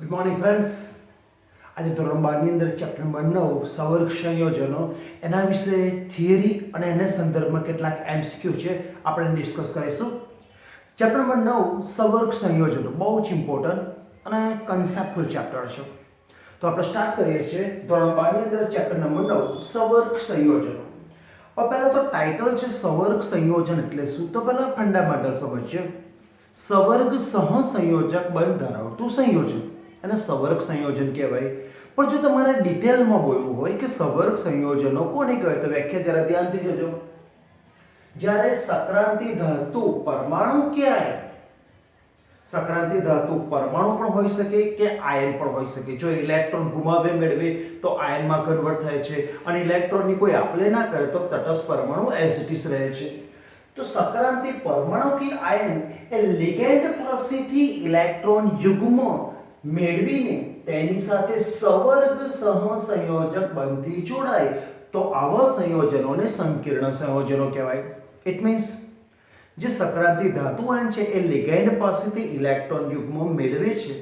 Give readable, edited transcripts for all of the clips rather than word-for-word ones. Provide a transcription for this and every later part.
Good morning friends. આજે ધોરણ 12ની અંદર ચેપ્ટર નંબર 9 સવર્ગ સંયોજનો એના વિશે થિયરી અને એને સંદર્ભમાં કેટલાક એમસીક્યુ છે આપણે ડિસ્કસ કરીશું. ચેપ્ટર નંબર 9 સવર્ગ સંયોજનો બહુ જ ઇમ્પોર્ટન્ટ અને કન્સેપ્ટફુલ ચેપ્ટર છે. તો આપણે સ્ટાર્ટ કરીએ છીએ ધોરણ 12ની અંદર ચેપ્ટર નંબર 9 સવર્ગ સંયોજનો. પહેલાં તો ટાઇટલ છે સવર્ગ સંયોજન એટલે શું, તો પહેલાં ફંડામેન્ટલ સમજીએ. સવર્ગ સહસંયોજક બંધ ધરાવતું સંયોજન અને સવર્ગ સંયોજન કહેવાય. પણ જો તમારે ડિટેલમાં બોલવું હોય કે સવર્ગ સંયોજનો કોને કહેવાય તો વ્યાખ્યા જરા ધ્યાનથી જોજો. જ્યારે સક્રાંતિ ધાતુ પરમાણુ કે આયન, સક્રાંતિ ધાતુ પરમાણુ પણ હોઈ શકે કે આયન પણ હોઈ શકે. જો ઇલેક્ટ્રોન ગુમાવે મેળવે તો આયનમાં કન્વર્ટ થાય છે અને ઇલેક્ટ્રોનની કોઈ આપલે ના કરે તો તટસ્થ પરમાણુ એઝ ઇટ ઇઝ રહે છે. तो सक्रांति परमाणु की आयन ए लिगेंड पासेથી ઇલેક્ટ્રોન યુગ્મ મેળવીને તેની સાથે સવર્ગ સહસંયોજક બંધથી જોડાય તો આવા સંયોજનોને સંકીર્ણ સંયોજનો કહેવાય. ઇટ મીન્સ જે સક્રાંતિ ધાતુ આયન છે એ લિગેન્ડ પાસેથી ઇલેક્ટ્રોન યુગ્મ મેળવે છે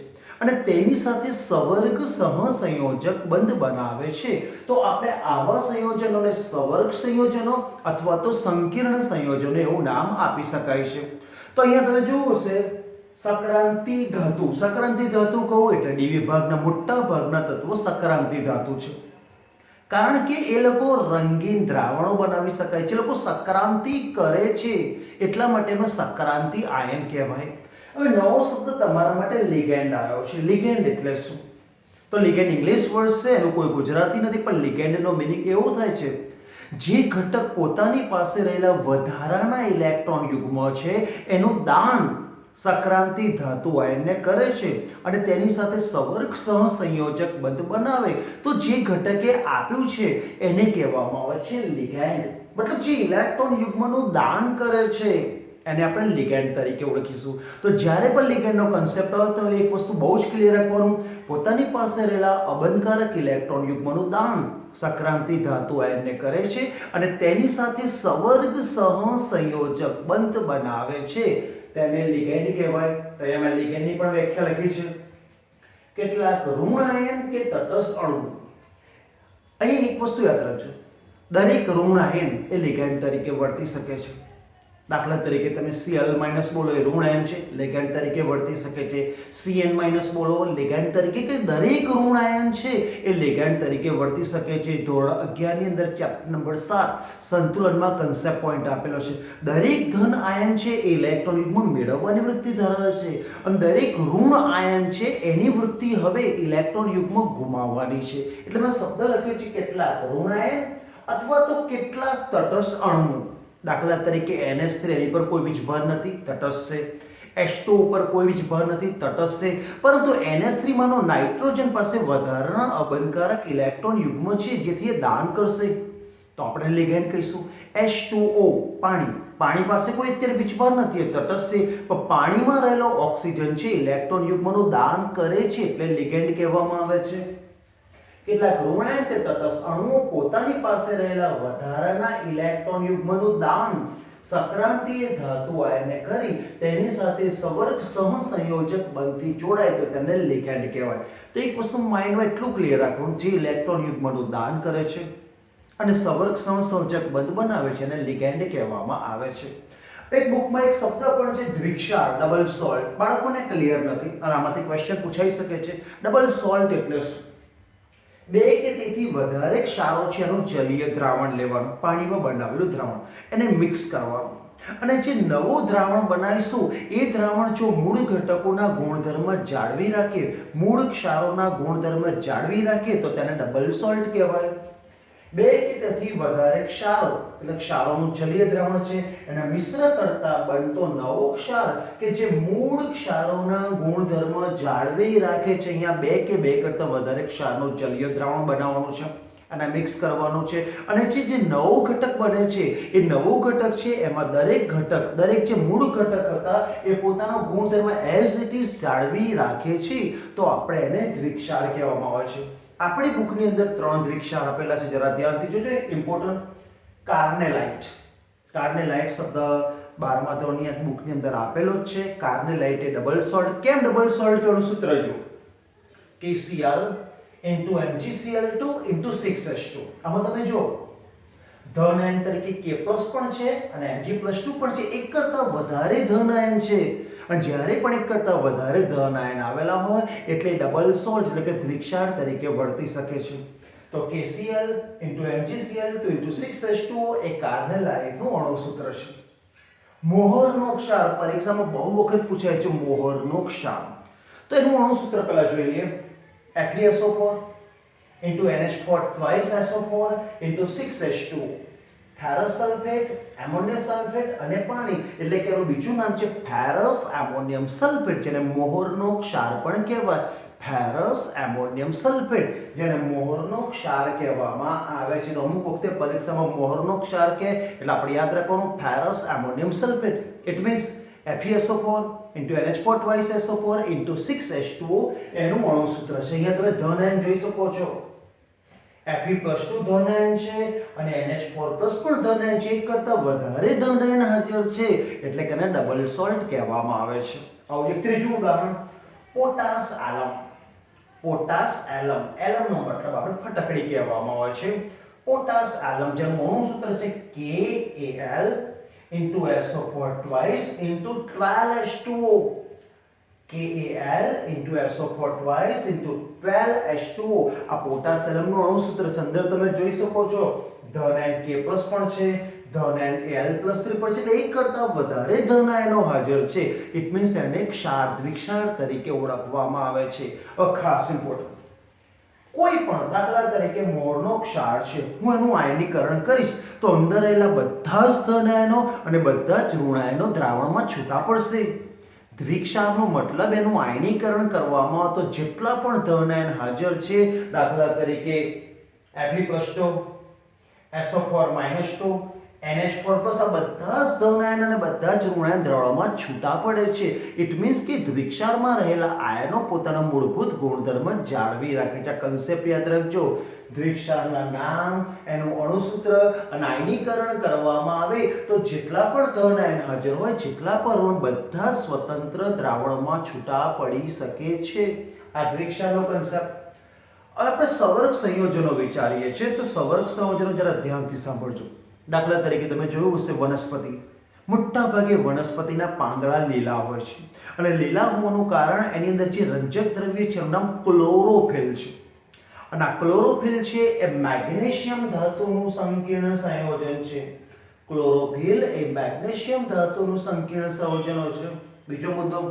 અને તેની સાથે સવર્ગ સહસંયોજક બંધ બનાવે છે તો આપણે આવા સંયોજનોને સવર્ગ સંયોજનો અથવા તો સંકીર્ણ સંયોજનો એવું નામ આપી શકાય છે. તો અહીંયા તમે જુઓ છે સક્રાંતિ ધાતુ કહું એટલે ડી વિભાગના મોટા ભાગના તત્વો સક્રાંતિ ધાતુ છે. કારણ કે એ લોકો રંગીન દ્રાવણો બનાવી શકાય છે, એ લોકો સક્રાંતિ કરે છે એટલા માટે એનો સક્રાંતિ આયન કહેવાય. હવે નવો શબ્દ તમારા માટે લિગેન્ડ આવ્યો છે. લિગેન્ડ એટલે શું? તો લિગેન્ડ ઇંગ્લિશ વર્ડ છે, એનો કોઈ ગુજરાતી નથી, પણ લિગેન્ડનો મીનિંગ એવો થાય છે જે ઘટક પોતાની પાસે રહેલા વધારાના ઇલેક્ટ્રોન યુગ્મ છે એનું દાન સક્રાંતિ ધાતુ આયનને કરે છે અને તેની સાથે સવર્ગ સહસંયોજક બંધ બનાવે તો જે ઘટકે આપ્યું છે એને કહેવામાં આવે છે લિગેન્ડ. મતલબ જે ઇલેક્ટ્રોન યુગ્મનું દાન કરે છે એને આપણે લિગેન્ડ તરીકે ઓળખીશું. તો જ્યારે પણ લિગેન્ડનો કન્સેપ્ટ આવે તો એક વસ્તુ બહુ જ ક્લિયર રાખવાનું, પોતાની પાસે રહેલા અબંધકારક ઇલેક્ટ્રોન યુગ્મનું દાન સક્રાંતિ ધાતુ આયનને કરે છે અને તેની સાથે સવર્ગ સહસંયોજક બંધ બનાવે છે તેને લિગેન્ડ કહેવાય. તો અહીંયા મેં લિગેન્ડની પણ વ્યાખ્યા લખી છે. કેટલાક ઋણ આયન કે તટસ્થ અણુ. અહીં એક વસ્તુ યાદ રાખજો, દરેક ઋણ આયન એ લિગેન્ડ તરીકે વર્તી શકે છે. દાખલા તરીકે તમે Cl- બોલો એ ઋણ આયન છે, લિગેન્ડ તરીકે વર્તી શકે છે. Cn- બોલો લિગેન્ડ તરીકે, કે દરેક ઋણ આયન છે એ લિગેન્ડ તરીકે વર્તી શકે છે. ધોરણ 11 ની અંદર ચેપ્ટર નંબર 7 સંતુલનમાં કન્સેપ્ટ પોઈન્ટ આપેલો છે. દરેક ધન આયન છે એ ઇલેક્ટ્રોન યુગ્મ મેળવવાની વૃત્તિ ધરાવે છે અને દરેક ઋણ આયન છે એની વૃત્તિ હવે ઇલેક્ટ્રોન યુગ્મ ગુમાવવાની છે. એટલે મેં શબ્દ લખ્યો છે કેટલાક ઋણ આયન અથવા તો કેટલાક તટસ્થ અણુ. દાખલા તરીકે NH3 એની પર કોઈ વીજભાર નથી, તટસ્થ છે. H2 ઉપર કોઈ વીજભાર નથી, તટસ્થ છે. પરંતુ NH3 માનો નાઇટ્રોજન પાસે વધારાના અબંધકારક ઇલેક્ટ્રોન યુગ્મ છે જેથી એ દાન કરશે તો આપણે લિગેન્ડ કહીશું. H2O પાણી પાસે કોઈ અત્યારે વીજભાર નથી, તટસ્થ છે. પણ પાણીમાં રહેલો ઓક્સિજન છે ઇલેક્ટ્રોન યુગ્મનું દાન કરે છે એટલે લિગેન્ડ કહેવામાં આવે છે. કેટલાક ઋણ આયન કે તટસ્થ અણુઓ પોતાની પાસે રહેલા વધારાના ઇલેક્ટ્રોન યુગ્મનું દાન સક્રાંતિય ધાતુ આયનને કરી તેની સાથે સવર્ગ સહસંયોજક બંધથી જોડાય તો તેને લિગેન્ડ કહેવાય. તો એક વસ્તુ માઇન્ડમાં એટલું ક્લિયર રાખવું, જે ઇલેક્ટ્રોન યુગ્મનું દાન કરે છે અને સવર્ગ સહસંયોજક બંધ બનાવે છે એને લિગેન્ડ કહેવામાં આવે છે. એક બુકમાં એક શબ્દ પણ છે દ્વિક્ષાર, ડબલ સોલ્ટ. બાળકોને ક્લિયર નથી અને આમાંથી ક્વેશ્ચન પૂછાઈ શકે છે. ડબલ સોલ્ટ એટલે શું? બે કે તેથી વધારે ક્ષારો છે એનું જલીય દ્રાવણ લેવાનું, પાણીમાં બનાવેલું દ્રાવણ, એને મિક્સ કરવાનું અને જે નવું દ્રાવણ બનાવીશું એ દ્રાવણ જો મૂળ ઘટકોના ગુણધર્મ જાળવી રાખે, મૂળ ક્ષારોના ગુણધર્મ જાળવી રાખે તો તેને ડબલ સોલ્ટ કહેવાય. બે કે તેથી વધારે ક્ષારો એટલે ક્ષારોનું જલીય દ્રાવણ છે એના મિશ્ર કરતા બનતો નવો ક્ષાર કે જે મૂળ ક્ષારોના ગુણધર્મ જાળવી રાખે છે. અહીંયા બે કે બે કરતા વધારે ક્ષારનું જલીય દ્રાવણ બનાવવાનું છે અને મિક્સ કરવાનું છે અને જે નવો ઘટક બને છે એ નવો ઘટક છે એમાં દરેક જે મૂળ ઘટક હતા એ પોતાનો ગુણધર્મ એઝ ઇટ ઇઝ જાળવી રાખે છે તો આપણે એને દ્વિક્ષાર કહેવામાં આવે છે. આપણી બુકની અંદર 3 દ્વિક્ષાર આપેલા છે, જરા ધ્યાનથી જોજો. ઇમ્પોર્ટન્ટ કાર્નેલાઇટ શબ્દ 12મા ધોરણની બુકની અંદર આપેલો જ છે. કાર્નેલાઇટ એ ડબલ સોલ્ટ. કેમ ડબલ સોલ્ટ? એનું સૂત્ર જુઓ. KCl into MgCl2 into 6H2. આમાં તમે જો ધન આયન તરીકે K+ પણ છે અને Mg+2 પણ છે. એક કરતા વધારે ધન આયન છે અને જ્યારે પણ એક કરતા વધારે ધન આયન આવેલા હોય એટલે ડબલ સોલ્ટ એટલે કે દ્વિક્ષાર તરીકે વર્તી શકે છે. તો KCl into MgCl2 into 6H2O એ કાર્નેલ આયનનું અણુસૂત્ર છે. મોહરનો ક્ષાર પરીક્ષામાં બહુ વખત પૂછાય છે. મોહરનો ક્ષાર તો એનું અણુસૂત્ર પહેલા જોઈ લઈએ. FeSO4 into NH4 twice SO4 into 6H2O. Ferrous sulphate, ammonium sulphate અને પાણી એટલે કે એનું બીજું નામ છે ફેરસ એમોનિયમ સલ્ફેટ, જેને મોહરનો ક્ષાર પણ કહેવાય. ફેરસ એમોનિયમ સલ્ફેટ જેને મોહરનો ક્ષાર કહેવામાં આવે છે. અમુક વખતે પરીક્ષામાં મોહરનો ક્ષાર કે એટલે આપણે યાદ રાખવાનું ferrous ammonium sulphate. It means FeSO4 into NH4 twice SO4 into 6H2O એનું અણુસૂત્ર છે. અહીંયા તમે ધન આયન જોઈ શકો છો. Fe+2 ધન આયન છે અને NH4+ પણ ધન આયન છે. એક કરતા વધારે ધન આયન હાજર છે એટલે કે એને ડબલ સોલ્ટ કહેવામાં આવે છે. આવું એક ત્રીજું ઉદાહરણ પોટાશ આલમ. પોટાશ એલમ, એલમનો મતલબ આપણે ફટકડી કહેવામાં આવે છે. પોટાશ આલમ જેનું અણુસૂત્ર છે KAl into SO4 twice into 12H2O. KAl into SO4 twice into 12H2O. આ પોટાશ એલમનું અણુસૂત્ર છે. અંદર તમે જોઈ શકો છો ધન આયન K+ પણ છે, ધન આયન Al+3 પણ છે. એટલે એક કરતા વધારે ધન આયનો હાજર છે. ઇટ મીન્સ એને ક્ષાર દ્વિક્ષાર તરીકે ઓળખવામાં આવે છે. ખાસ ઇમ્પોર્ટન્ટ કોઈ પણ દાખલા તરીકે મોરનો ક્ષાર છે, હું એનું આયનીકરણ કરીશ તો અંદર રહેલા બધા જ ધન આયનો અને બધા જ ઋણ આયનો દ્રાવણમાં છૂટા પડશે. દ્વિક્ષારનો મતલબ એનું આયનીકરણ કરવામાં આવે તો જેટલા પણ ધન આયન હાજર છે, દાખલા તરીકે Fe+2, SO4-2, NH4+ આ બધા જ ધન આયન અને બધા જ ઋણ આયન દ્રાવણમાં છૂટા પડે છે. ઇટ મીન્સ કે દ્વિક્ષારમાં રહેલા આયનો પોતાના મૂળભૂત ગુણધર્મ જાળવી રાખે છે. આ કન્સેપ્ટ યાદ રાખજો. દ્વિક્ષારના નામ, એનું અણુસૂત્ર અને આયનીકરણ કરવામાં આવે તો જેટલા પણ ધન આયન હાજર હોય, જેટલા પણ ઋણ, બધા સ્વતંત્ર દ્રાવણમાં છૂટા પડી શકે છે. આ દ્વિક્ષારનો કન્સેપ્ટ. આપણે સવર્ગ સંયોજનો વિચારીએ છીએ તો સવર્ગ સંયોજનો જરા ધ્યાનથી સાંભળજો. દાખલા તરીકે તમે જોયું હશે વનસ્પતિ. મોટા ભાગે વનસ્પતિના પાંદડા લીલા હોય છે અને લીલા હોવાનું કારણ એની અંદર જે રંજક દ્રવ્ય છે એનું નામ ક્લોરોફિલ છે. અને આ ક્લોરોફિલ છે એ મેગ્નેશિયમ ધાતુનું સંકીર્ણ સંયોજન છે. ક્લોરોફિલ એ મેગ્નેશિયમ ધાતુનું સંકીર્ણ સંયોજન છે. બીજો મુદ્દો,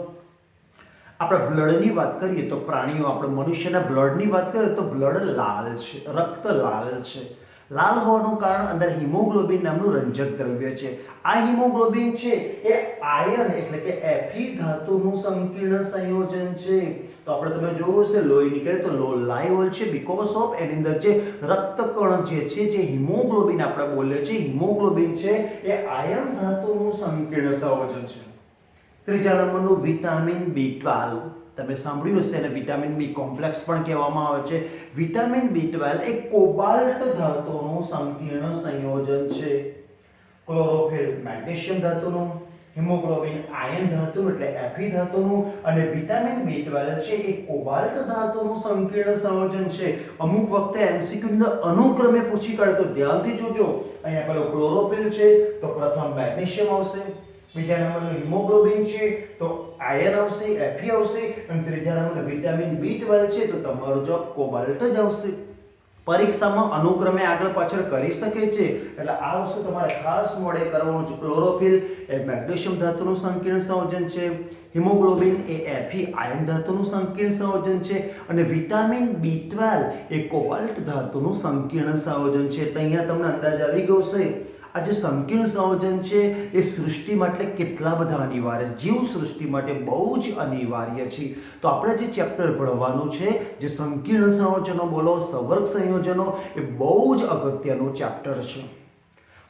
આપણે બ્લડની વાત કરીએ તો પ્રાણીઓ, આપણે મનુષ્યના બ્લડની વાત કરીએ તો બ્લડ લાલ છે, રક્ત લાલ છે. લાલ હોવાનું કારણ અંદર હિમોગ્લોબિન નામનું રંજક દ્રવ્ય છે. આ હિમોગ્લોબિન છે એ આયન એટલે કે Fe ધાતુનું સંકીર્ણ સંયોજન છે. તો આપણે તમે જોયું હશે લોહી નીકળે તો લાઈવ હોય છે બીકોઝ ઓફ એની અંદર જે રક્તકણ જે છે, જે હિમોગ્લોબિન આપણે બોલીએ છીએ, હિમોગ્લોબિન છે એ આયન ધાતુનું સંકીર્ણ સંયોજન છે. ત્રીજા નંબરનું વિટામિન B12. તમે સાંભળ્યું હશે એને વિટામિન બી કોમ્પ્લેક્સ પણ કહેવામાં આવે છે. વિટામિન B12 એ કોબાલ્ટ ધાતુનું સંકીર્ણ સંયોજન છે. ક્લોરોફિલ મેગ્નેશિયમ ધાતુનું, હિમોગ્લોબિન આયન ધાતુનું એટલે Fe ધાતુનું અને વિટામિન B12 છે એ કોબાલ્ટ ધાતુનું સંકીર્ણ સંયોજન છે. અમુક વખતે MCQ ની અંદર અનુક્રમે પૂછી કાઢે તો ધ્યાનથી જોજો. અહીંયા પેલો ક્લોરોફિલ છે તો પ્રથમ મેગ્નેશિયમ આવશે, બીજા નંબરનું હિમોગ્લોબિન છે તો આયન આવશે, Fe આવશે, અને ત્રીજા નંબરનું વિટામિન B12 છે તો તમારો જવાબ કોબાલ્ટ જ આવશે. પરીક્ષામાં અનુક્રમે આગળ પાછળ કરી શકે છે એટલે આ વસ્તુ તમારે ખાસ મોડે કરવાનું છે. ક્લોરોફિલ એ મેગ્નેશિયમ ધાતુનું સંકીર્ણ સંયોજન છે, હિમોગ્લોબિન એ Fe આયન ધાતુનું સંકીર્ણ સંયોજન છે અને વિટામિન B12 એ કોબાલ્ટ ધાતુનું સંકીર્ણ સંયોજન છે. એટલે અહીંયા તમને અંદાજ આવી ગયો છે આ જે સંકીર્ણ સંયોજન છે એ સૃષ્ટિ માટે કેટલા બધા અનિવાર્ય છે, જીવ સૃષ્ટિ માટે બહુ જ અનિવાર્ય છે. તો આપણે જે ચેપ્ટર ભણવાનું છે, જે સંકીર્ણ સંયોજનો બોલો, સવર્ગ સંયોજનો, એ બહુ જ અગત્યનું ચેપ્ટર છે.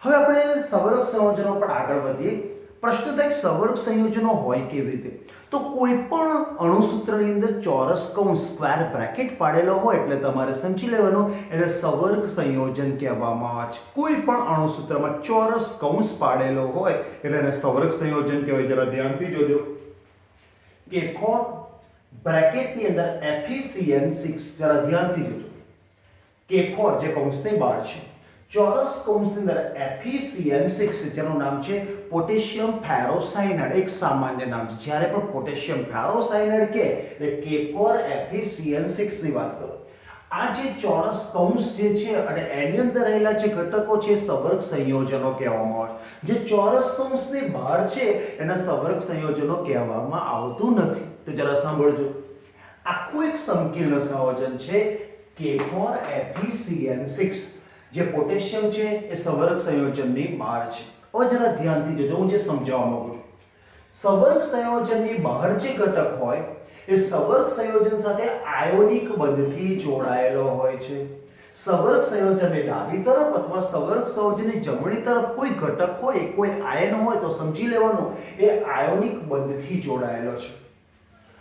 હવે આપણે સવર્ગ સંયોજનો પર આગળ વધીએ. પ્રશ્ન થાય સવર્ગ સંયોજનો હોય કેવી રીતે? તો કોઈ પણ અણુસૂત્રની અંદર ચોરસ કૌંસ સ્ક્વેર બ્રેકેટ પાડેલો હોય એટલે તમારે સમજી લેવાનું એને સવર્ગ સંયોજન કહેવામાં આવે છે. કોઈ પણ અણુસૂત્રમાં ચોરસ કૌંસ પાડેલો હોય એટલે એને સવર્ગ સંયોજન કહેવાય. જરા ધ્યાનથી જોજો. K4 બ્રેકેટની અંદર FeCN6 જરા ધ્યાનથી જોજો. K4 જે કૌંસની બહાર છે, ચોરસ કૌંસની અંદર FeCN6 જેનું નામ છે પોટેશિયમ ફેરોસાયનાઇડ, એક સામાન્ય નામ છે. જ્યારે પણ પોટેશિયમ ફેરોસાયનાઇડ કે એટલે K4 FeCN6 ની વાત કરો. આ જે ચોરસ કૌંસ જે છે અને એની અંદર રહેલા જે ઘટકો છે સંવર્ગ સંયોજનો કહેવામાં આવે છે. જે ચોરસ કૌંસની બહાર છે એને સંવર્ગ સંયોજનો કહેવામાં આવતું નથી. તો જરા સાંભળજો. આખું એક સંકીર્ણ સંયોજન છે K4 FeCN6. જે પોટેશિયમ છે એ સંવર્ગ સંયોજનની બહાર છે. હવે જરા ધ્યાનથી જોજો, હું જે સમજાવવા માંગુ છું. સંવર્ગ સંયોજનની બહાર જે ઘટક હોય એ સંવર્ગ સંયોજન સાથે આયોનિક બંધથી જોડાયેલો હોય છે. સંવર્ગ સંયોજનની ડાબી તરફ અથવા સંવર્ગ સંયોજનની જમણી તરફ કોઈ ઘટક હોય, કોઈ આયન હોય તો સમજી લેવાનું એ આયોનિક બંધથી જોડાયેલો છે.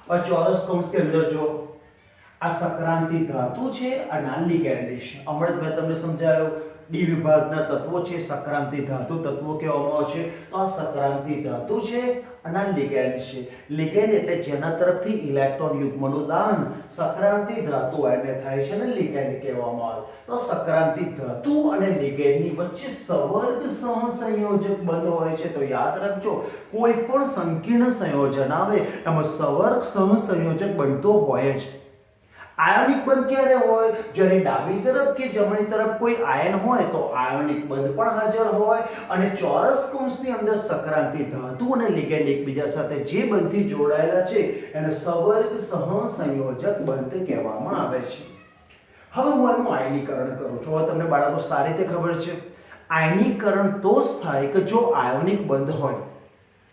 હવે ચોરસ કૌંસની અંદર જો આ સંક્રાંતિ ધાતુ છે, આ નાની કેન્ડી છે. હમણાં જ મેં તમને સમજાવ્યું ડી વિભાગના તત્વો છે સંક્રાંતિ ધાતુ તત્વો કહેવામાં આવે છે. તો આ સંક્રાંતિ ધાતુ છે અને લિગેન્ડ છે. લિગેન્ડ એટલે જેના તરફથી ઇલેક્ટ્રોન યુગ્મનું દાન સંક્રાંતિ ધાતુ આયનને થાય છે અને લિગેન્ડ કહેવામાં આવે. તો સંક્રાંતિ ધાતુ અને લિગેન્ડની વચ્ચે સંવર્ગ સહસંયોજક બંધ હોય છે. તો યાદ રાખજો, કોઈ પણ સંકીર્ણ સંયોજન આવે એમાં સંવર્ગ સહસંયોજક બનતો હોય જ. આયોનિક બંધ ક્યારે હોય? જ્યારે ડાબી તરફ કે જમણી તરફ કોઈ આયન હોય તો આયોનિક બંધ પણ હાજર હોય. અને ચોરસ કૌંસની અંદર સંક્રાંતિ ધાતુ અને લિગેન્ડ એકબીજા સાથે જે બંધથી જોડાયેલા છે એને સંવર્ગ સહસંયોજક બંધ કહેવામાં આવે છે. હવે હું આનું આયનીકરણ કરું છું. હવે તમને બાળકો સારી રીતે ખબર છે, આયનીકરણ તો જ થાય કે જો આયોનિક બંધ હોય.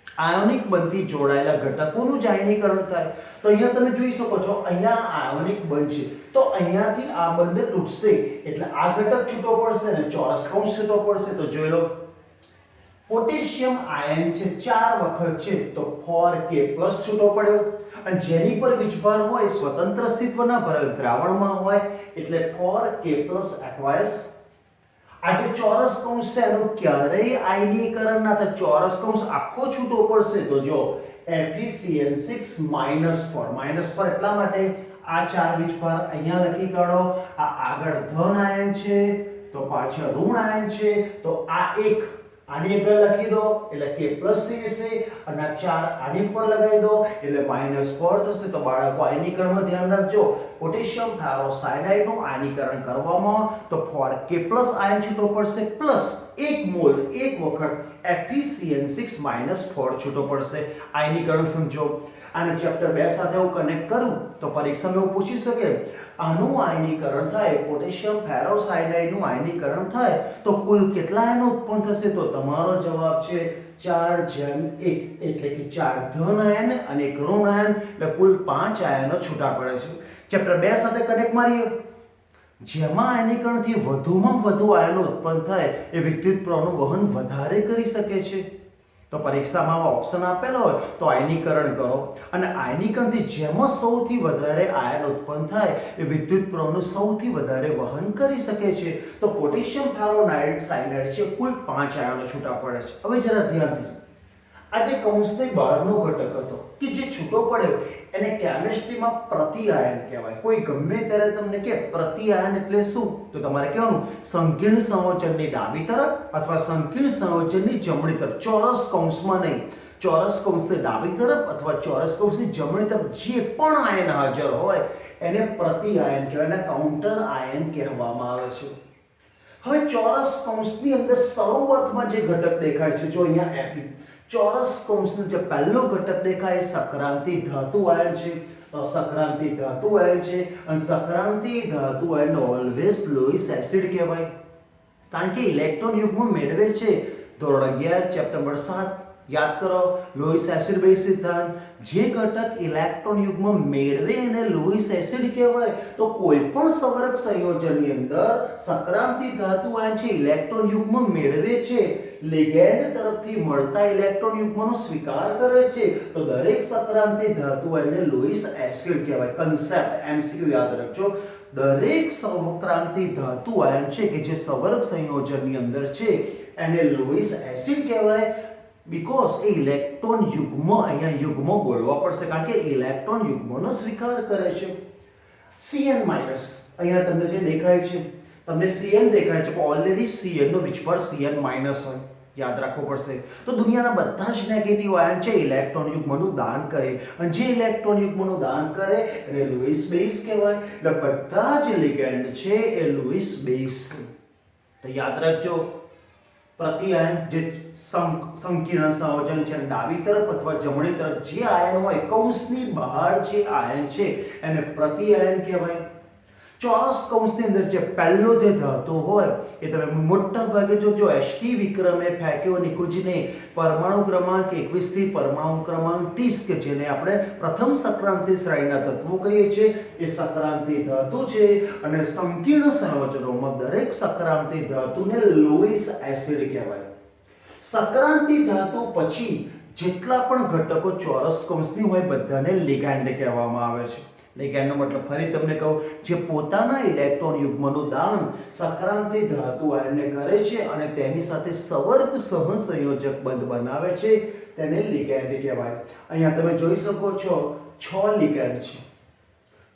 આયોનિક બંધથી જોડાયેલા ઘટકોનું જ આયનીકરણ થાય. તો અહીંયા તમે જોઈ શકો છો, અહીંયા આયોનિક બંધ છે તો અહીંયાથી આ બંધ તૂટશે એટલે આ ઘટક છૂટો પડશે અને ચોરસ કૌંસ છૂટો પડશે. તો જોઈ લો, પોટેશિયમ આયન છે 4 વખત છે તો 4K+ છૂટો પડ્યો અને જેની પર વીજભાર હોય સ્વતંત્ર અસ્તિત્વના ભરેલ દ્રાવણમાં હોય એટલે 4K+ aqueous. આ જે ચોરસ કૌંસ છે એનું ક્યારેય આયનીકરણ ના થાય. ચોરસ કૌંસ આખો છૂટો પડશે. તો જો FeCN6 -4 એટલા માટે આ 4 વીજભાર અહીંયા લખી કાઢો. આ આગળ ધન આયન છે તો પાછળ ઋણ આયન છે. તો આ એક આની આગળ લખી દો એટલે K+ થઈ જશે અને આ 4 આની પર લગાવી દો એટલે -4 થશે. તો બાળકો આયનીકરણમાં ધ્યાન રાખજો, પોટેશિયમ ફેરોસાયનાઇડનું આયનીકરણ કરવામાં તો 4K+ આયન છૂટો પડશે પ્લસ 1 મોલ 1 વખત FeCN6 -4 છૂટો પડશે. આયનીકરણ સમજો. આને ચેપ્ટર 2 સાથે હું કનેક્ટ કરું તો પરીક્ષામાં એવું પૂછી શકે આનું આયનીકરણ થાય, પોટેશિયમ ફેરોસાયનાઇડનું આયનીકરણ થાય તો કુલ કેટલા આયનો ઉત્પન્ન થશે? તો તમારો જવાબ છે 4:1 એટલે કે 4 ધન આયન અને 1 ઋણ આયન એટલે કુલ 5 આયનો છૂટા પડે છે. ચેપ્ટર 2 સાથે કનેક્ટ મારીએ. જેમાં આયનીકરણથી વધુમાં વધુ આયનો ઉત્પન્ન થાય એ વિદ્યુત પ્રવાહનું વહન વધારે કરી શકે છે. તો પરીક્ષામાં ઓપ્શન આપેલો હોય તો આયનીકરણ કરો અને આયનીકરણથી જેમાં સૌથી વધારે આયન ઉત્પન્ન થાય એ વિદ્યુત પ્રવાહનું સૌથી વધારે વહન કરી શકે છે. તો પોટેશિયમ ફેરોસાયનાઇડ છે કુલ 5 આયનો છૂટા પડે છે. હવે જરા ધ્યાનથી, આ જે કૌંસની બહારનો ઘટક હતો કે જે છૂટો પડ્યો એને કેમિસ્ટ્રીમાં પ્રતિઆયન કહેવાય. કોઈ ગમે ત્યારે તમને કે પ્રતિઆયન એટલે શું તો તમારે કહેવાનું સંકીર્ણ સંયોજનની ડાબી તરફ અથવા સંકીર્ણ સંયોજનની જમણી તરફ. ચોરસ કૌંસમાં નહીં, ચોરસ કૌંસની ડાબી તરફ અથવા ચોરસ કૌંસની જમણી તરફ જે પણ આયન હાજર હોય એને પ્રતિઆયન કહેવાય, એને કાઉન્ટર આયન કહેવામાં આવે છે. હવે ચોરસ કૌંસની અંદર શરૂઆતમાં જે ઘટક દેખાય છે, જો અહીંયા Fe, ચોરસ કૌંસનું જે પહેલો ઘટક દેખાય સંક્રાંતિ ધાતુ આયન છે. તો સંક્રાંતિ ધાતુ આયન છે અને સંક્રાંતિ ધાતુ આયન ઓલવેઝ લોઇસ એસિડ કહેવાય કારણ કે ઇલેક્ટ્રોન યુગ્મ મેળવે છે. ધોરણ 11 ચેપ્ટર નંબર 7 યાદ કરો, લોઇસ એસિડ બેઝ સિદ્ધાંત. જે ઘટક ઇલેક્ટ્રોન યુગ્મ મેળવે એને લોઇસ એસિડ કહેવાય. તો કોઈ પણ સંવર્ગ સંયોજનની અંદર સંક્રાંતિ ધાતુ આયન છે ઇલેક્ટ્રોન યુગ્મ મેળવે છે, લિગેન્ડ તરફથી મળતા ઇલેક્ટ્રોન યુગ્મનો સ્વીકાર કરે છે તો દરેક સંક્રાંતિ ધાતુ આયનને લોઇસ એસિડ કહેવાય. કન્સેપ્ટ MCQ યાદ રાખજો. દરેક સંક્રાંતિ ધાતુ આયન છે કે જે સંવર્ગ સંયોજનની અંદર છે એને લોઇસ એસિડ કહેવાય. બીકોઝ એ ઇલેક્ટ્રોન યુગ્મ, અહીંયા યુગ્મ બોલવા પડશે કારણ કે ઇલેક્ટ્રોન યુગ્મનો સ્વીકાર કરે છે. Cn માઇનસ અહીંયા તમને જે દેખાય છે, તમને Cn દેખાય છે, પણ ઓલરેડી Cn નો વિચફળ Cn માઇનસ હોય, યાદ રાખવું પડશે. તો દુનિયાના બધા જ નેગેટિવ આયન છે ઇલેક્ટ્રોન યુગ્મનું દાન કરે, અને જે ઇલેક્ટ્રોન યુગ્મનું દાન કરે એને લુઈસ બેઝ કહેવાય. એટલે બધા જ લિગેન્ડ છે એ લુઈસ બેઝ. તો યાદ રાખજો, પ્રતિ આયન જે સંકીર્ણ સંયોજન છે ડાબી તરફ અથવા જમણી તરફ જે આયન હોય, કૌંસની બહાર જે આયન છે એને પ્રતિ આયન કહેવાય. ચોરસ કૌંસની અંદર જે પહેલો જે ધાતુ હોય એ તમે મોટા ભાગે જોજો, એસટી વિક્રમે ફેંક્યો નિકુંજને પરમાણુ ક્રમાંક 21 થી પરમાણુ ક્રમાંક 30 કે જેને આપણે પ્રથમ સક્રાંતિ શ્રેણીના તત્વો કહીએ છીએ, એ સક્રાંતિ ધાતુ છે. અને સંકીર્ણ સંયોજનોમાં દરેક સક્રાંતિ ધાતુને લુઈસ એસિડ કહેવાય. સક્રાંતિ ધાતુ પછી જેટલા પણ ઘટકો ચોરસ કૌંસની હોય બધાને લિગેન્ડ કહેવામાં આવે છે. લિગેન્ડનો મતલબ ફરી તમને કહું, જે પોતાના ઇલેક્ટ્રોન યુગ્મનું દાન સક્રાંતિ ધાતુ આયનને કરે છે અને તેની સાથે સવર્ગ સહસંયોજક બંધ બનાવે છે તેને લિગેન્ડ કહેવાય. અહીંયા તમે જોઈ શકો છો 6 લિગેન્ડ છે.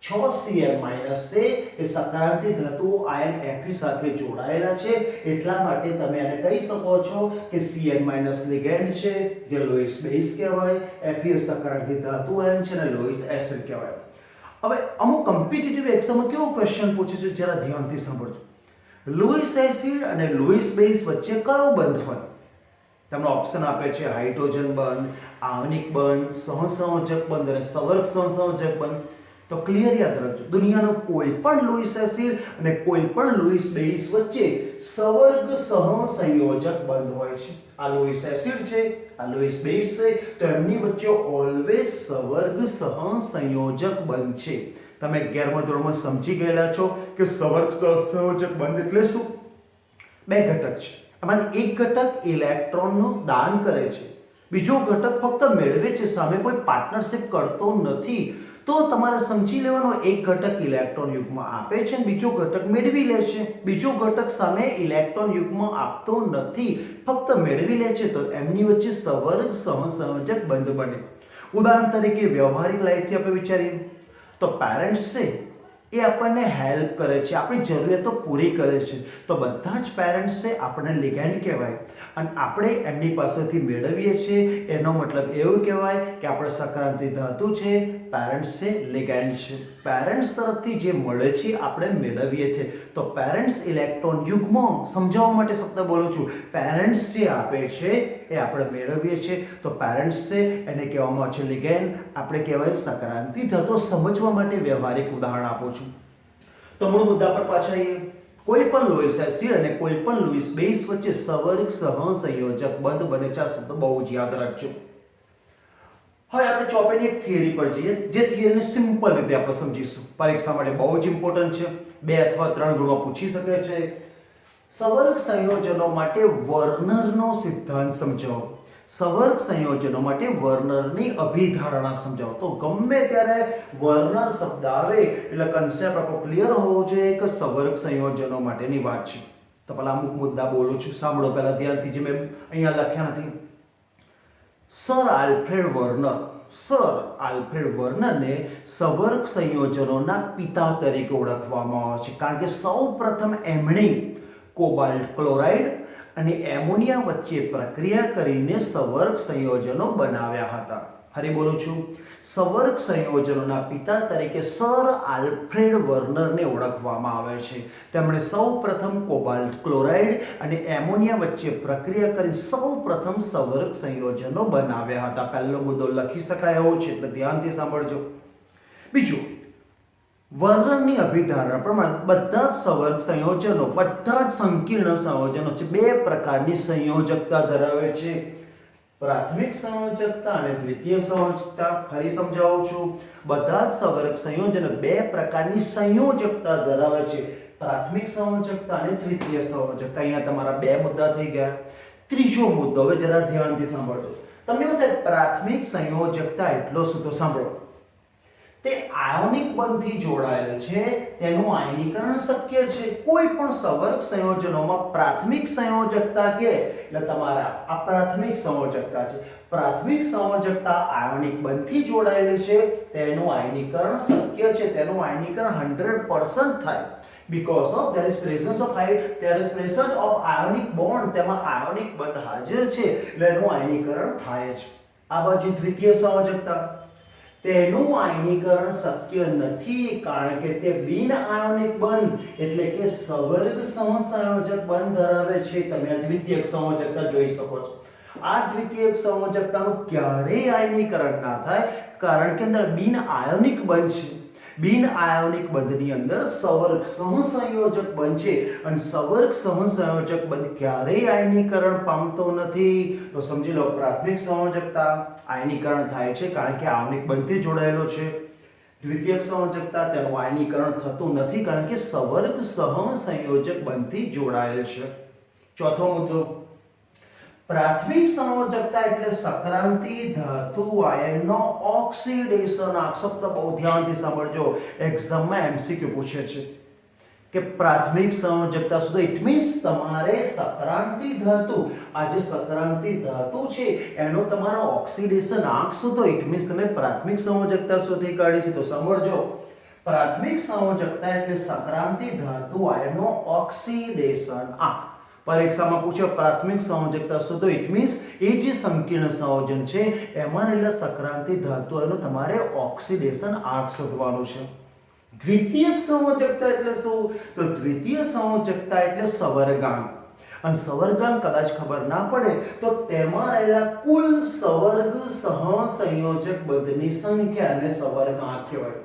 6 Cn માઇનસ છે એ સક્રાંતિ ધાતુ આયન Fe સાથે જોડાયેલા છે, એટલા માટે તમે એને કહી શકો છો કે Cn માઇનસ લિગેન્ડ છે જે લુઈસ બેઝ કહેવાય. Fe સક્રાંતિ ધાતુ આયન છે અને લુઈસ એસિડ કહેવાય. હવે અમુક કોમ્પિટિટિવ એક્ઝામમાં કેવો ક્વેશ્ચન પૂછે છે, જરા ધ્યાનથી સાંભળજો. લુઈસ એસિડ અને લુઈસ બેઝ વચ્ચે કયો બંધ હોય? તમને ઓપ્શન આપે છે હાઇડ્રોજન બંધ, આયનિક બંધ, સહસંયોજક બંધ અને સવર્ગ સહસંયોજક બંધ. તો ક્લિયર યાદ રાખજો, દુનિયાનો કોઈ પણ લુઈસ એસિડ અને કોઈ પણ લુઈસ બેઝ વચ્ચે સવર્ગ સહસંયોજક બંધ હોય છે. આ લુઈસ એસિડ છે, આ લુઈસ બેઝ છે, તો એમની વચ્ચે ઓલવેઝ સવર્ગ સહસંયોજક બંધ છે. તમે 11મા ધોરણમાં સમજી ગયેલા છો કે સવર્ગ સહસંયોજક બંધ એટલે શું? બે ઘટક છે, એમાંથી એક ઘટક ઇલેક્ટ્રોનનું દાન કરે છે, બીજો ઘટક ફક્ત મેળવે છે, સામે કોઈ પાર્ટનરશિપ કરતો નથી. તો તમારે સમજી લેવાનો, એક ઘટક ઇલેક્ટ્રોન યુગ્મ આપે છે અને બીજો ઘટક મેળવી લે છે. બીજો ઘટક સામે ઇલેક્ટ્રોન યુગ્મ આપતો નથી, ફક્ત મેળવી લે છે, તો એમની વચ્ચે સવર્ગ સહસંયોજક બંધ બને. ઉદાહરણ તરીકે વ્યવહારિક લાઈફથી આપણે વિચારીએ તો પેરેન્ટ્સ છે એ આપણને હેલ્પ કરે છે, આપણી જરૂરિયાતો પૂરી કરે છે, તો બધા જ પેરેન્ટ્સ છે આપણને લિગેન્ડ કહેવાય. અને આપણે એમની પાસેથી મેળવીએ છીએ, એનો મતલબ એવું કહેવાય કે આપણે સક્રાંતિ ધાતુ છે, પેરેન્ટ્સ છે, લિગેન્ડ છે. પેરેન્ટ્સ તરફથી જે મળે છે આપણે મેળવીએ છીએ, તો પેરેન્ટ્સ ઇલેક્ટ્રોન યુગ્મ, સમજાવવા માટે શબ્દ બોલું છું, પેરેન્ટ્સ જે આપે છે એ આપણે મેળવીએ છીએ, તો પેરેન્ટ્સ છે એને કહેવામાં આવે છે લિગેન્ડ, આપણે કહેવાય સક્રાંતિ ધાતુ. સમજવા માટે વ્યવહારિક ઉદાહરણ આપું છું. તો મૂળ મુદ્દા પર પાછા આવીએ. કોઈ પણ લુઈસ એસિડ અને કોઈ પણ લુઈસ બેઝ વચ્ચે સવર્ગ સહસંયોજક બંધ બને છે. આ શબ્દ બહુ જ યાદ રાખજો. હવે આપણે ચોપડીની એક થિયરી પર જઈએ, જે થિયરીને સિમ્પલ રીતે આપણે સમજીશું. પરીક્ષા માટે બહુ જ ઇમ્પોર્ટન્ટ છે, 2 અથવા 3 ગુણમાં પૂછી શકે છે. સવર્ગ સંયોજનો માટે વર્નરનો સિદ્ધાંત સમજાવો. સવર્ગ સંયોજનો માટે વર્નરની અભિધારણા સમજાવો. તો ગમે ત્યારે વર્નર શબ્દ આવે એટલે કન્સેપ્ટ આપણો ક્લિયર હોવો જોઈએ કે સવર્ગ સંયોજનો માટેની વાત છે. તો પહેલા અમુક મુદ્દા બોલું છું, સાંભળો પહેલા ધ્યાનથી, જે મેં અહીંયા લખ્યા નથી. સર આલ્ફ્રેડ વર્નરને સવર્ગ સંયોજનોના પિતા તરીકે ઓળખવામાં આવે છે, કારણ કે સૌપ્રથમ એમણે કોબાલ્ટ ક્લોરાઇડ અને એમોનિયા વચ્ચે પ્રક્રિયા કરીને સવર્ગ સંયોજનો બનાવ્યા હતા. ફરી બોલું છું, સવર્ગ સંયોજનોના પિતા તરીકે સર આલ્ફ્રેડ વર્નરને ઓળખવામાં આવે છે. તેમણે સૌપ્રથમ કોબાલ્ટ ક્લોરાઇડ અને એમોનિયા વચ્ચે પ્રક્રિયા કરી સૌપ્રથમ સવર્ગ સંયોજનો બનાવ્યા હતા. પહેલો મુદ્દો લખી શકાય એવો છે, એટલે ધ્યાનથી સાંભળજો. બીજું, વર્નરની અભિધારણા પ્રમાણે બધા જ સવર્ગ સંયોજનો, બધા જ સંકીર્ણ સંયોજનો છે, 2 પ્રકારની સંયોજકતા ધરાવે છે. પ્રાથમિક સંયોજકતા અને દ્વિતીય સંયોજકતા. ફરી સમજાવું છું, બધા જ સવર્ગ સંયોજનો 2 પ્રકારની સંયોજકતા ધરાવે છે, પ્રાથમિક સંયોજકતા અને દ્વિતીય સંયોજકતા. અહીંયા તમારા 2 મુદ્દા થઈ ગયા. ત્રીજો મુદ્દો, હવે જરા ધ્યાનથી સાંભળજો. તમને એવું થાય પ્રાથમિક સંયોજકતા એટલો શું? તો સાંભળો, તે આયોનિક બંધથી જોડાયેલ છે તેનું આયનીકરણ શક્ય છે. કોઈ પણ સવર્ગ સંયોજનોમાં પ્રાથમિક સંયોજકતા કે એટલે તમારા આ પ્રાથમિક સંયોજકતા છે. પ્રાથમિક સંયોજકતા આયોનિક બંધથી જોડાયેલી છે તેનું આયનીકરણ શક્ય છે, તેનું આયનીકરણ 100% થાય. Because of there is presence of ionic bond, તેમાં આયોનિક બંધ હાજર છે એટલે એનું આયનીકરણ થાય છે. આ બાજુ દ્વિતીય સંયોજકતા, તેનું આયનીકરણ શક્ય નથી કારણ કે તે બિન આયોનિક બંધ એટલે કે સવર્ગ સહસંયોજક બંધ ધરાવે છે. તમે આ દ્વિતીયક સંયોજકતા જોઈ શકો છો. આ દ્વિતીયક સંયોજકતાનું ક્યારેય આયનીકરણ ના થાય કારણ કે અંદર બિન આયોનિક બંધ છે. બિન આયોનિક બંધની અંદર સવર્ગ સહસંયોજક બંધ છે અને સવર્ગ સહસંયોજક બંધ ક્યારેય આયનીકરણ પામતો નથી. તો સમજી લો, પ્રાથમિક સંયોજકતા આયનીકરણ થાય છે કારણ કે આયોનિક બંધથી જોડાયેલો છે. દ્વિતીયક સંયોજકતા તેનું આયનીકરણ થતું નથી કારણ કે સવર્ગ સહસંયોજક બંધથી જોડાયેલ છે. ચોથો મુદ્દો, પ્રાથમિક સંયોજકતા એટલે સક્રાંતિ ધાતુ આયનનો ઓક્સિડેશન. આ શબ્દ બહુ ધ્યાનથી સાંભળજો, એક્ઝામમાં એમસીક્યુ પૂછે છે કે પ્રાથમિક સંયોજકતા સુધી ઇટ મીન્સ તમારે સક્રાંતિ ધાતુ, આ જે સક્રાંતિ ધાતુ છે એનો તમારો ઓક્સિડેશન આંક શોધો. ઇટ મીન્સ તમે પ્રાથમિક સંયોજકતા શોધી કાઢી છે. તો સાંભળજો, પ્રાથમિક સંયોજકતા એટલે સક્રાંતિ ધાતુ આયનનો ઓક્સિડેશન આંક. પરીક્ષામાં પૂછ્યો પ્રાથમિક સંયોજકતા શોધો, ઇટ મીન્સ એ જે સંકીર્ણ સંયોજન છે એમાં રહેલા સક્રાંતિ ધાતુઓનો તમારે ઓક્સિડેશન આંક શોધવાનું છે. દ્વિતીયક સંયોજકતા એટલે શું? તો દ્વિતીય સંયોજકતા એટલે સવર્ગાંક. અને સવર્ગાંક કદાચ ખબર ના પડે તો તેમાં રહેલા કુલ સવર્ગ સહસંયોજક બંધની સંખ્યાને સવર્ગાંક કહેવાય.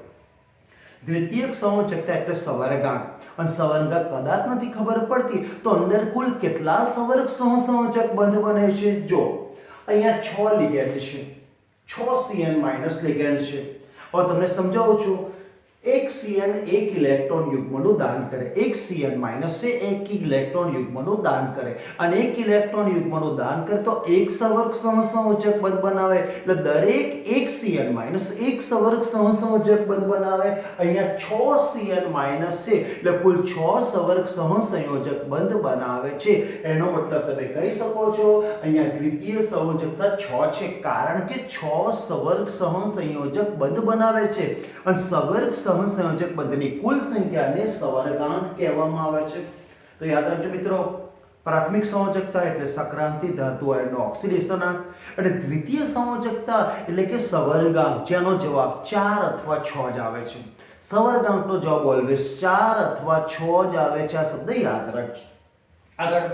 દ્વિતીયક સંયોજકતા એટલે સવર્ગાંક. અને સવર્ગાંક કદાચ નથી ખબર પડતી તો અંદર કુલ કેટલા સવર્ગ સહસંયોજક બંધ બને છે? જો અહીંયા 6 લિગેન્ડ છે, 6 CN- લિગેન્ડ છે. હવે તમને સમજાવું છું. એક CN એક ઇલેક્ટ્રોન યુગ્મનું દાન કરે, એક CN- છે એક ઇલેક્ટ્રોન યુગ્મનું દાન કરે અને એક ઇલેક્ટ્રોન યુગ્મનું દાન કરે તો એક સવર્ગ સહસંયોજક બંધ બનાવે. એટલે દરેક એક CN- એક સવર્ગ સહસંયોજક બંધ બનાવે. અહીંયા 6 CN- છે એટલે કુલ 6 સવર્ગ સહસંયોજક બંધ બનાવે છે. એનો મતલબ તમે કહી શકો છો અહીંયા દ્વિતીય સંયોજકતા 6 છે કારણ કે 6 સવર્ગ સહસંયોજક બંધ બનાવે છે અને સવર્ગ સહસંયોજક બંધની કુલ સંખ્યાને સવર્ગાંક કહેવામાં આવે છે. તો યાદ રાખજો મિત્રો, પ્રાથમિક સંયોજકતા એટલે સક્રાંતિ ધાતુ આયનનો ઓક્સિડેશન આંક અને દ્વિતીય સંયોજકતા એટલે કે સવર્ગાંક, જેનો જવાબ 4 અથવા 6 જ આવે છે. સવર્ગાંકનો જવાબ ઓલવેઝ 4 અથવા 6 જ આવે છે. આ શબ્દ યાદ રાખજો. આગળ,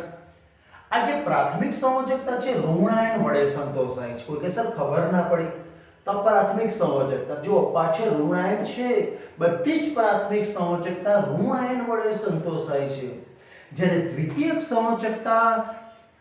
આ જે પ્રાથમિક સંયોજકતા છે ઋણ આયન વડે સંતોષાય છે. કોઈ કે સર ખબર ના પડી. તો પ્રાથમિક સંયોજકતા જો પાછળ ઋણ આયન છે, બધી જ પ્રાથમિક સંયોજકતા ઋણ આયન વડે સંતોષાય છે. જ્યારે દ્વિતીયક સંયોજકતા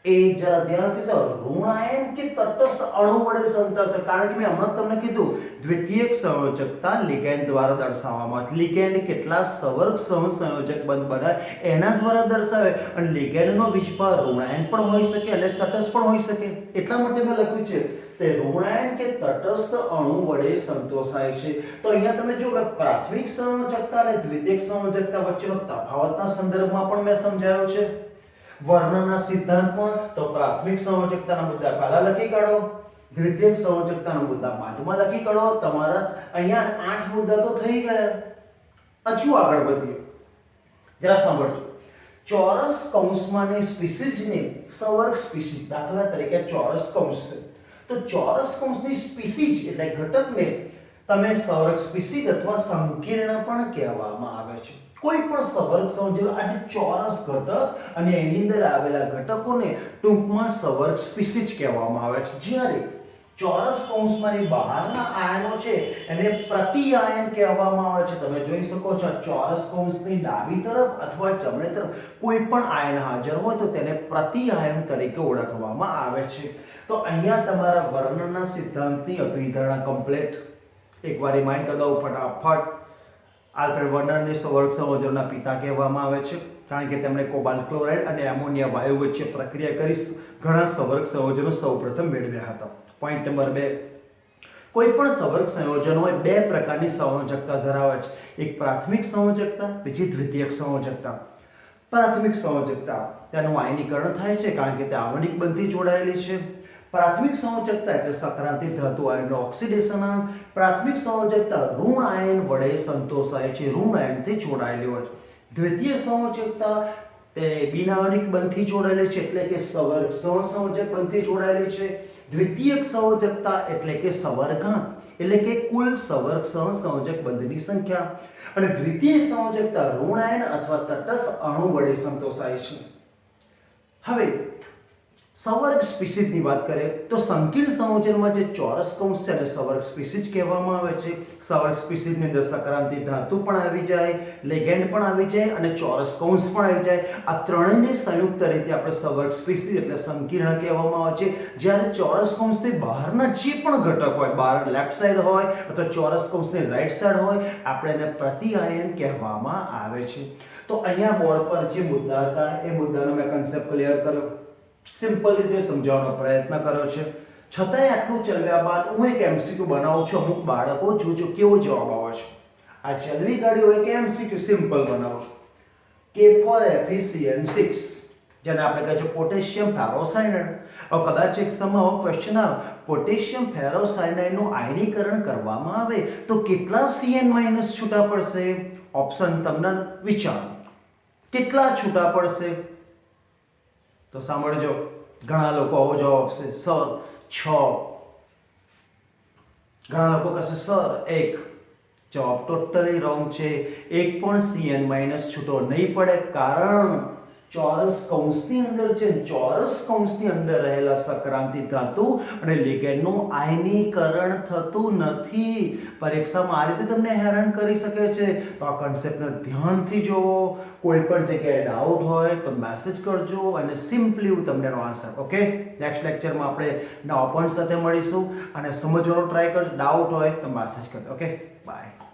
એ જરા ધ્યાનથી સાંભળો, ઋણ આયન કે તટસ્થ અણુ વડે સંતોષાય. કારણ કે મેં હમણાં તમને કીધું દ્વિતીયક સંયોજકતા લિગેન્ડ દ્વારા દર્શાવવામાં આવે. લિગેન્ડ કેટલા સવર્ગ સહસંયોજક બંધ બનાવે એના દ્વારા દર્શાવે અને લિગેન્ડનો વીજભાર ઋણ આયન પણ હોઈ શકે અને તટસ્થ પણ હોઈ શકે. એટલા માટે મેં લખ્યું છે તે ઋણ આયન કે તટસ્થ અણુ વડે સંતોષાય છે. તો અહીંયા તમે જો પ્રાથમિક સંયોજકતા અને દ્વિતીયક સંયોજકતા વચ્ચેનો તફાવતના સંદર્ભમાં પણ મેં સમજાવ્યો છે. વર્ણનના સિદ્ધાંતમાં તો પ્રાથમિક સંયોજકતાના મુદ્દા પહેલા લખી કાઢો, દ્વિતીયક સંયોજકતાના મુદ્દા બાદમાં લખી કાઢો. તમારા અહીંયા 8 મુદ્દા તો થઈ ગયા. હજુ આગળ વધીએ, જરા સાંભળજો. ચોરસ કૌંસમાંની સ્પીસીઝને સવર્ગ સ્પીસીઝ, દાખલા તરીકે ચોરસ કૌંસ છે તો ચોરસ કૌંસની સ્પીસીઝ એટલે ઘટકને તમે સવર્ગ સ્પીસીઝ અથવા સંકીર્ણ પણ કહેવામાં આવે છે. કોઈ પણ સવર્ગ સંયોજક આજે ચોરસ ઘટક અને એની અંદર આવેલા ઘટકોને ટૂંકમાં સવર્ગ સ્પીસીઝ કહેવામાં આવે છે. જ્યારે ચોરસ કૌંસમાંની બહારના આયનો છે એને પ્રતિ આયન કહેવામાં આવે છે. તમે જોઈ શકો છો ચોરસ કૌંસની ડાબી તરફ અથવા જમણી તરફ કોઈ પણ આયન હાજર હોય તો તેને પ્રતિ આયન તરીકે ઓળખવામાં આવે છે. તો અહીંયા તમારા વર્ણનના સિદ્ધાંતની અભિધારણા કમ્પ્લીટ. એકવાર રિમાઇન્ડ કરી દઉં ફટાફટ. આલ્ફ્રેડ વર્નરને સવર્ગ સંયોજનના પિતા કહેવામાં આવે છે કારણ કે તેમણે કોબાલ્ટ ક્લોરાઇડ અને એમોનિયા વાયુ વચ્ચે પ્રક્રિયા કરી ઘણા સવર્ગ સંયોજનો સૌપ્રથમ મેળવ્યા હતા. પોઈન્ટ નંબર 2, કોઈ પણ સવર્ગ સંયોજન હોય બે પ્રકારની સંયોજકતા ધરાવે છે. એક પ્રાથમિક સંયોજકતા, બીજી દ્વિતીયક સંયોજકતા. પ્રાથમિક સંયોજકતા તેનું આયનીકરણ થાય છે કારણ કે તે આવણિક બંધથી જોડાયેલી છે. પ્રાથમિક સંયોજકતા એટલે સક્રાંતિક ધાતુ આયનનું ઓક્સિડેશન. પ્રાથમિક સંયોજકતા ઋણ આયન વડે સંતોષાય છે, ઋણ આયનથી જોડાયેલી હોય છે. દ્વિતીય સંયોજકતા તે બિનઆયનિક બંધથી જોડાયેલી છે એટલે કે સવર્ગ સહસંયોજક બંધથી જોડાયેલી છે. દ્વિતીયક સંયોજકતા એટલે કે સવર્ગાંક એટલે કે કુલ સવર્ગ સહસંયોજક બંધની સંખ્યા. અને દ્વિતીય સંયોજકતા ઋણ આયન અથવા તટસ્થ અણુ વડે સંતોષાય છે. હવે સવર્ગ સ્પીસીઝની વાત કરીએ તો સંકીર્ણ સંયોજનમાં જે ચોરસ કૌંસ છે એને સવર્ગ સ્પીસીઝ કહેવામાં આવે છે. સવર્ગ સ્પીસીઝની અંદર સક્રાંતિક ધાતુ પણ આવી જાય, લેગેન્ડ પણ આવી જાય અને ચોરસ કૌંસ પણ આવી જાય. આ ત્રણેયને સંયુક્ત રીતે આપણે સવર્ગ સ્પીસીઝ એટલે સંકીર્ણ કહેવામાં આવે છે. જ્યારે ચોરસ કૌંસથી બહારના જે પણ ઘટક હોય, બહાર લેફ્ટ સાઈડ હોય અથવા ચોરસ કૌંસની રાઈટ સાઈડ હોય, આપણે એને પ્રતિઆયન કહેવામાં આવે છે. તો અહીંયા બોર્ડ પર જે મુદ્દા હતા એ મુદ્દાનો મેં કન્સેપ્ટ ક્લિયર કર્યો, સિમ્પલ રીતે સમજાવવાનો પ્રયત્ન કર્યો છે. છતાંય આટલું ચલાવ્યા બાદ હું એક એમસીક્યુ બનાવું છું. અમુક બાળકો જોજો કેવો જવાબ આવે છે. આ ચલવી કાઢ્યો એક એમસીક્યુ સિમ્પલ બનાવું છું. કે ફોર FeCN6 જેને આપણે કહે છે પોટેશિયમ ફેરોસાયનાઇડ. હવે કદાચ એક સમય ક્વેશ્ચન આવે, પોટેશિયમ ફેરોસાયનાઇડનું આયનીકરણ કરવામાં આવે તો કેટલા CN- છૂટા પડશે? ઓપ્શન તમને વિચારો, કેટલા છૂટા પડશે? તો સાંભળજો, ઘણા લોકો આવો જવાબ આપશે, સર 6. ઘણા લોકો કહેશે સર 1. જવાબ ટોટલી રોંગ છે. એક પણ CN- છૂટો નહીં પડે કારણ ચોરસ કૌંસની અંદર છે, ચોરસ કૌંસની અંદર રહેલા સક્રાંતિક ધાતુ અને લિગેન્ડનું આયનીકરણ થતું નથી. પરીક્ષામાં આ રીતે તમને હેરાન કરી શકે છે. તો આ કન્સેપ્ટને ધ્યાનથી જોવો. કોઈ પણ જગ્યાએ ડાઉટ હોય તો મેસેજ કરજો અને સિમ્પલી હું તમને એનો આન્સર. ઓકે, નેક્સ્ટ લેક્ચરમાં આપણે નવા પોઈન્ટ સાથે મળીશું અને સમજવાનો ટ્રાય કરજો. ડાઉટ હોય તો મેસેજ કરજો. Okay, by.